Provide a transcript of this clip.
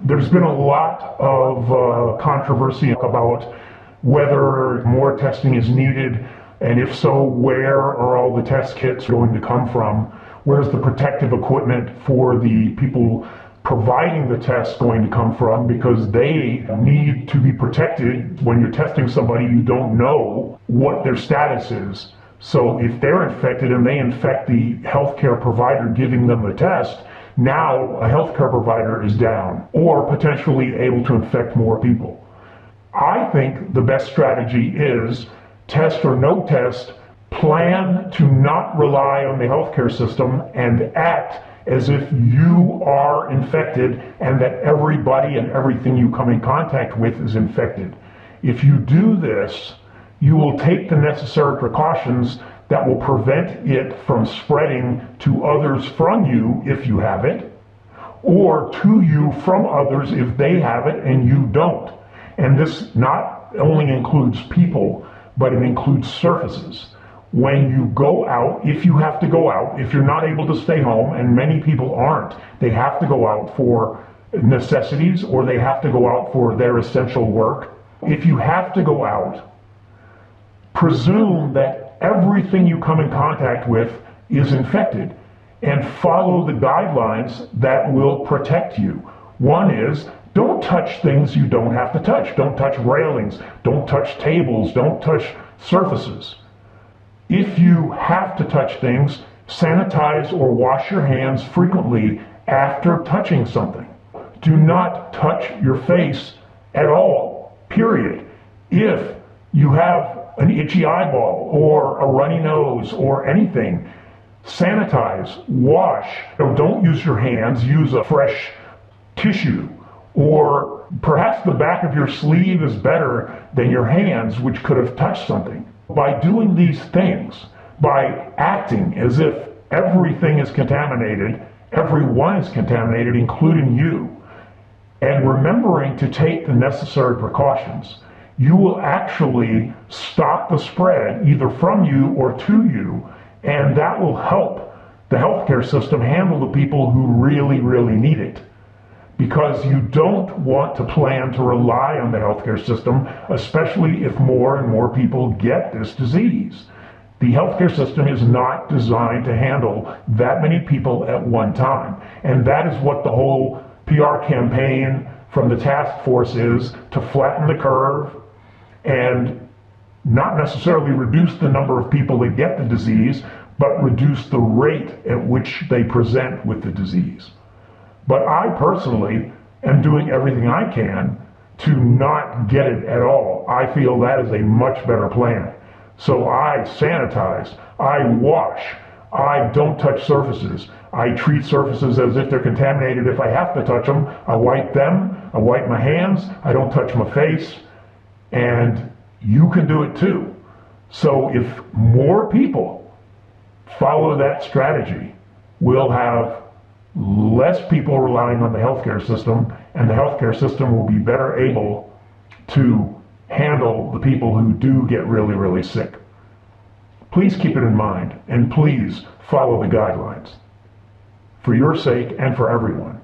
There's been a lot of controversy about whether more testing is needed, and if so, where are all the test kits going to come from? Where's the protective equipment for the people providing the tests going to come from? Because they need to be protected. When you're testing somebody, you don't know what their status is. So if they're infected and they infect the healthcare provider giving them the test, now a healthcare provider is down or potentially able to infect more people. I think the best strategy is test or no test, plan to not rely on the healthcare system and act as if you are infected and that everybody and everything you come in contact with is infected. If you do this, you will take the necessary precautions that will prevent it from spreading to others from you if you have it, or to you from others if they have it and you don't. And this not only includes people, but it includes surfaces. When you go out, if you have to go out, if you're not able to stay home, and many people aren't, they have to go out for necessities or they have to go out for their essential work. If you have to go out, presume that everything you come in contact with is infected and follow the guidelines that will protect you. One is, don't touch things you don't have to touch. Don't touch railings, don't touch tables, don't touch surfaces. If you have to touch things, sanitize or wash your hands frequently after touching something. Do not touch your face at all, period. If you have an itchy eyeball or a runny nose or anything, sanitize, wash. Don't use your hands, use a fresh tissue, or perhaps the back of your sleeve is better than your hands, which could have touched something. By doing these things, by acting as if everything is contaminated, everyone is contaminated, including you, and remembering to take the necessary precautions, you will actually stop the spread either from you or to you, and that will help the healthcare system handle the people who really, really need it. Because you don't want to plan to rely on the healthcare system, especially if more and more people get this disease. The healthcare system is not designed to handle that many people at one time. And that is what the whole PR campaign from the task force is, to flatten the curve and not necessarily reduce the number of people that get the disease, but reduce the rate at which they present with the disease. But I personally am doing everything I can to not get it at all. I feel that is a much better plan. So I sanitize, I wash, I don't touch surfaces. I treat surfaces as if they're contaminated. If I have to touch them, I wipe them, I wipe my hands, I don't touch my face, and you can do it too. So if more people follow that strategy, we'll have less people relying on the healthcare system, and the healthcare system will be better able to handle the people who do get really, really sick. Please keep it in mind, and please follow the guidelines for your sake and for everyone.